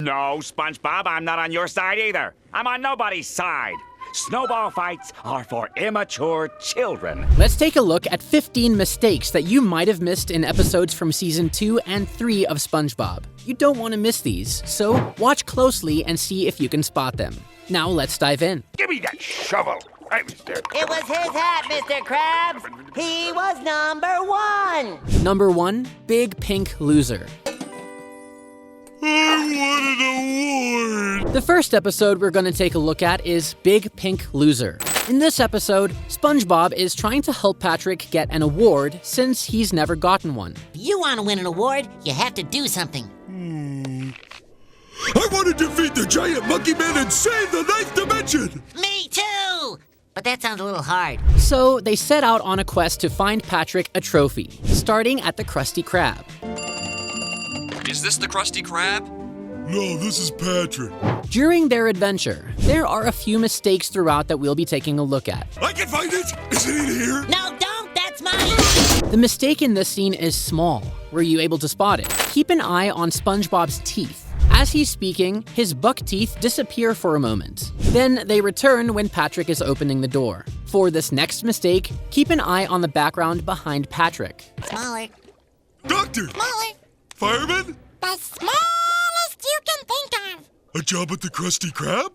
No, SpongeBob, I'm not on your side either. I'm on nobody's side. Snowball fights are for immature children. Let's take a look at 15 mistakes that you might have missed in episodes from Season 2 and 3 of SpongeBob. You don't want to miss these, so watch closely and see if you can spot them. Now let's dive in. Give me that shovel. It was his hat, Mr. Krabs. He was number 1. Number 1, Big Pink Loser. I want an award! The first episode we're going to take a look at is Big Pink Loser. In this episode, SpongeBob is trying to help Patrick get an award since he's never gotten one. If you want to win an award, you have to do something. I want to defeat the giant monkey man and save the 9th dimension! Me too! But that sounds a little hard. So they set out on a quest to find Patrick a trophy, starting at the Krusty Krab. Is this the Krusty Krab? No, this is Patrick. During their adventure, there are a few mistakes throughout that we'll be taking a look at. I can find it! Is it in here? No, don't! That's mine! The mistake in this scene is small. Were you able to spot it? Keep an eye on SpongeBob's teeth. As he's speaking, his buck teeth disappear for a moment. Then they return when Patrick is opening the door. For this next mistake, keep an eye on the background behind Patrick. Smaller. Doctor! Smaller. Fireman? The smallest you can think of. A job at the Krusty Krab?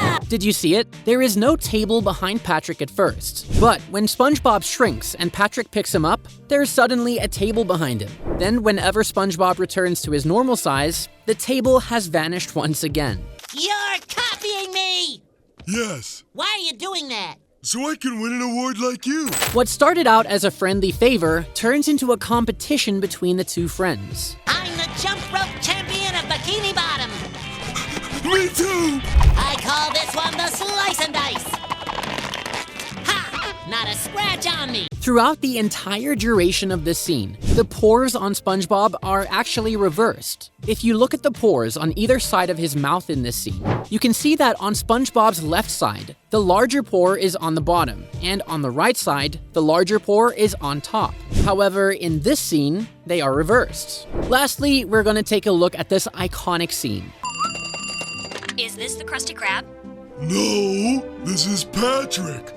Yeah! Did you see it? There is no table behind Patrick at first. But when SpongeBob shrinks and Patrick picks him up, there's suddenly a table behind him. Then whenever SpongeBob returns to his normal size, the table has vanished once again. You're copying me! Yes. Why are you doing that? So I can win an award like you. What started out as a friendly favor turns into a competition between the two friends. I'm the jump rope champion of Bikini Bottom. Me too! I call this one the slice and dice. Ha! Not a scratch on me. Throughout the entire duration of this scene, the pores on SpongeBob are actually reversed. If you look at the pores on either side of his mouth in this scene, you can see that on SpongeBob's left side, the larger pore is on the bottom, and on the right side, the larger pore is on top. However, in this scene, they are reversed. Lastly, we're going to take a look at this iconic scene. Is this the Krusty Krab? No, this is Patrick.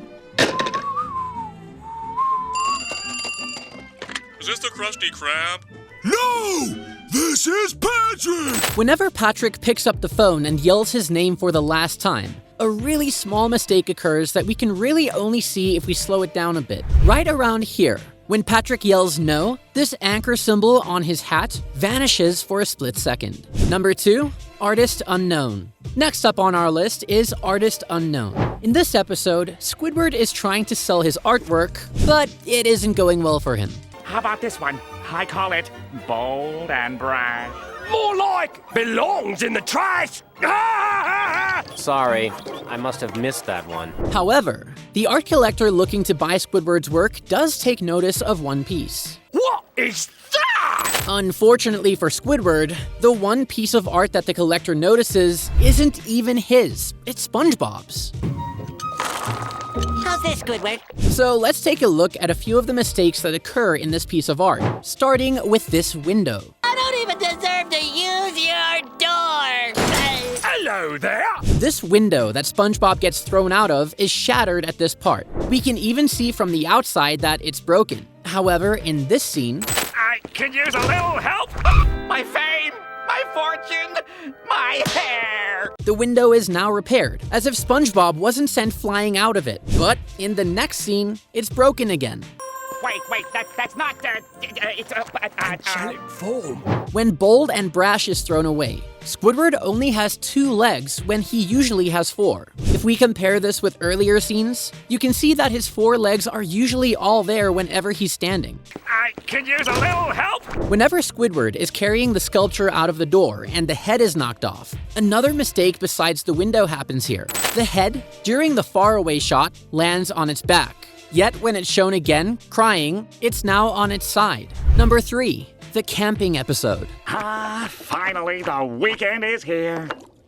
Is this the Krusty Krab? No! This is Patrick! Whenever Patrick picks up the phone and yells his name for the last time, a really small mistake occurs that we can really only see if we slow it down a bit. Right around here, when Patrick yells no, this anchor symbol on his hat vanishes for a split second. Number 2, Artist Unknown. Next up on our list is Artist Unknown. In this episode, Squidward is trying to sell his artwork, but it isn't going well for him. How about this one? I call it bold and brash. More like belongs in the trash. Sorry, I must have missed that one. However, the art collector looking to buy Squidward's work does take notice of one piece. What is that? Unfortunately for Squidward, the one piece of art that the collector notices isn't even his. It's SpongeBob's. How's this, Squidward? So let's take a look at a few of the mistakes that occur in this piece of art, starting with this window. I don't even deserve to use your door. Hello there. This window that SpongeBob gets thrown out of is shattered at this part. We can even see from the outside that it's broken. However, in this scene, I can use a little help. My fame, my fortune, my hair. the window is now repaired, as if SpongeBob wasn't sent flying out of it. But in the next scene, it's broken again. Wait, that's not, it's angelic form. When Bold and Brash is thrown away, Squidward only has 2 legs when he usually has 4. If we compare this with earlier scenes, you can see that his 4 legs are usually all there whenever he's standing. I can use a little help. Whenever Squidward is carrying the sculpture out of the door and the head is knocked off, another mistake besides the window happens here. The head, during the faraway shot, lands on its back. Yet when it's shown again, crying, it's now on its side. Number 3, the camping episode. Finally the weekend is here.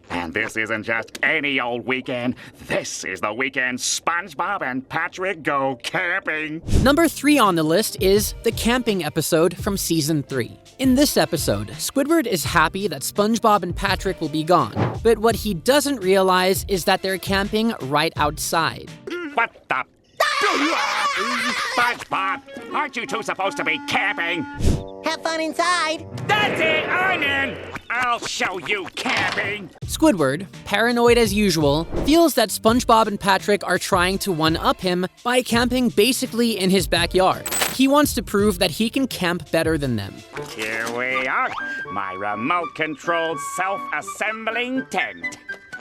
And this isn't just any old weekend. This is the weekend SpongeBob and Patrick go camping. Number 3 on the list is the camping episode from Season 3. In this episode, Squidward is happy that SpongeBob and Patrick will be gone, but what he doesn't realize is that they're camping right outside. What the? SpongeBob, aren't you two supposed to be camping? Have fun inside. That's it, I'm in. I'll show you camping. Squidward, paranoid as usual, feels that SpongeBob and Patrick are trying to one-up him by camping basically in his backyard. He wants to prove that he can camp better than them. Here we are, my remote-controlled self-assembling tent.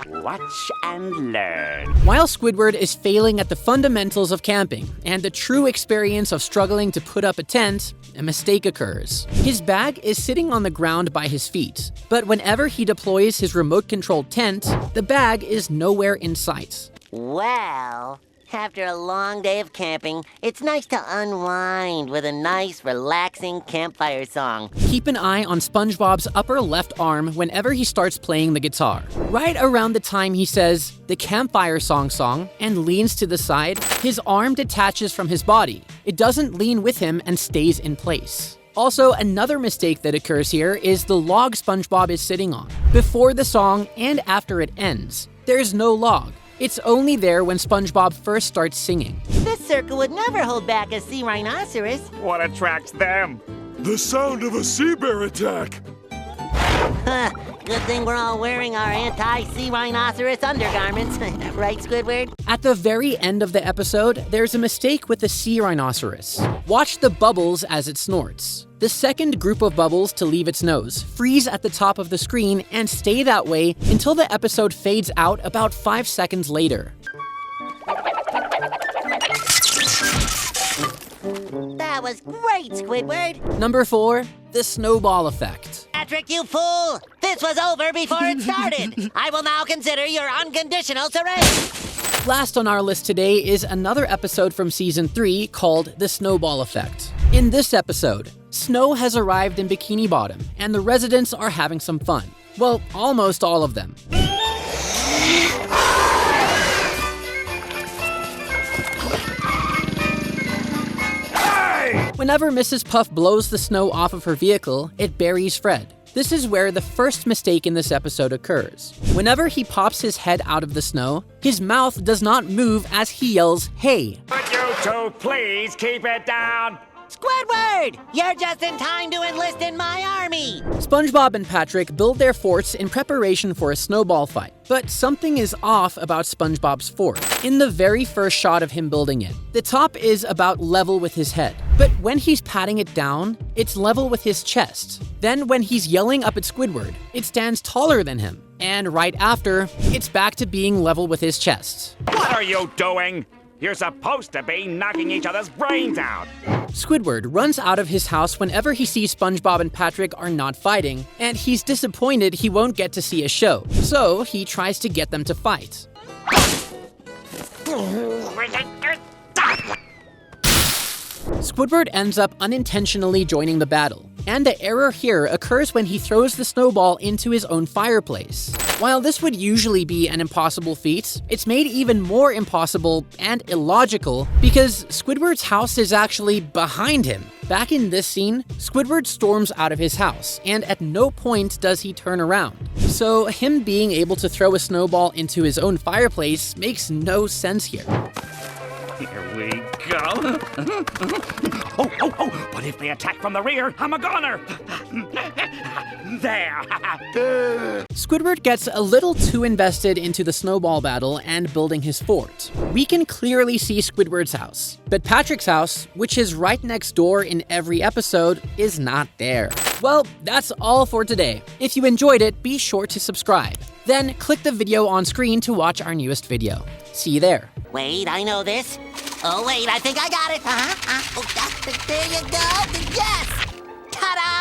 Watch and learn. While Squidward is failing at the fundamentals of camping and the true experience of struggling to put up a tent, a mistake occurs. His bag is sitting on the ground by his feet, but whenever he deploys his remote-controlled tent, the bag is nowhere in sight. Well, after a long day of camping, it's nice to unwind with a nice, relaxing campfire song. Keep an eye on SpongeBob's upper left arm whenever he starts playing the guitar. Right around the time he says, "the campfire song," and leans to the side, his arm detaches from his body. It doesn't lean with him and stays in place. Also, another mistake that occurs here is the log SpongeBob is sitting on. Before the song and after it ends, there's no log. It's only there when SpongeBob first starts singing. This circle would never hold back a sea rhinoceros. What attracts them? The sound of a sea bear attack. Huh, good thing we're all wearing our anti-sea rhinoceros undergarments. Right, Squidward? At the very end of the episode, there's a mistake with the sea rhinoceros. Watch the bubbles as it snorts. The second group of bubbles to leave its nose freeze at the top of the screen and stay that way until the episode fades out about 5 seconds later. That was great, Squidward. Number 4, the Snowball Effect. Patrick, you fool! This was over before it started. I will now consider your unconditional surrender. Last on our list today is another episode from Season 3 called The Snowball Effect. In this episode, snow has arrived in Bikini Bottom, and the residents are having some fun. Well, almost all of them. Whenever Mrs. Puff blows the snow off of her vehicle, it buries Fred. This is where the first mistake in this episode occurs. Whenever he pops his head out of the snow, his mouth does not move as he yells, "Hey!" Would you two please keep it down? Squidward! You're just in time to enlist in my army! SpongeBob and Patrick build their forts in preparation for a snowball fight, but something is off about SpongeBob's fort. In the very first shot of him building it, the top is about level with his head, but when he's patting it down, it's level with his chest. Then when he's yelling up at Squidward, it stands taller than him, and right after, it's back to being level with his chest. What are you doing? You're supposed to be knocking each other's brains out. Squidward runs out of his house whenever he sees SpongeBob and Patrick are not fighting, and he's disappointed he won't get to see a show, so he tries to get them to fight. Squidward ends up unintentionally joining the battle, and the error here occurs when he throws the snowball into his own fireplace. While this would usually be an impossible feat, it's made even more impossible and illogical because Squidward's house is actually behind him. Back in this scene, Squidward storms out of his house, and at no point does he turn around. So him being able to throw a snowball into his own fireplace makes no sense here. Here we go. Oh, but if they attack from the rear, I'm a goner. There. Squidward gets a little too invested into the snowball battle and building his fort. We can clearly see Squidward's house, but Patrick's house, which is right next door in every episode, is not there. Well, that's all for today. If you enjoyed it, be sure to subscribe. Then click the video on screen to watch our newest video. See you there. Wait, I know this. Oh, wait, I think I got it. Oh, there you go. Yes! Ta-da!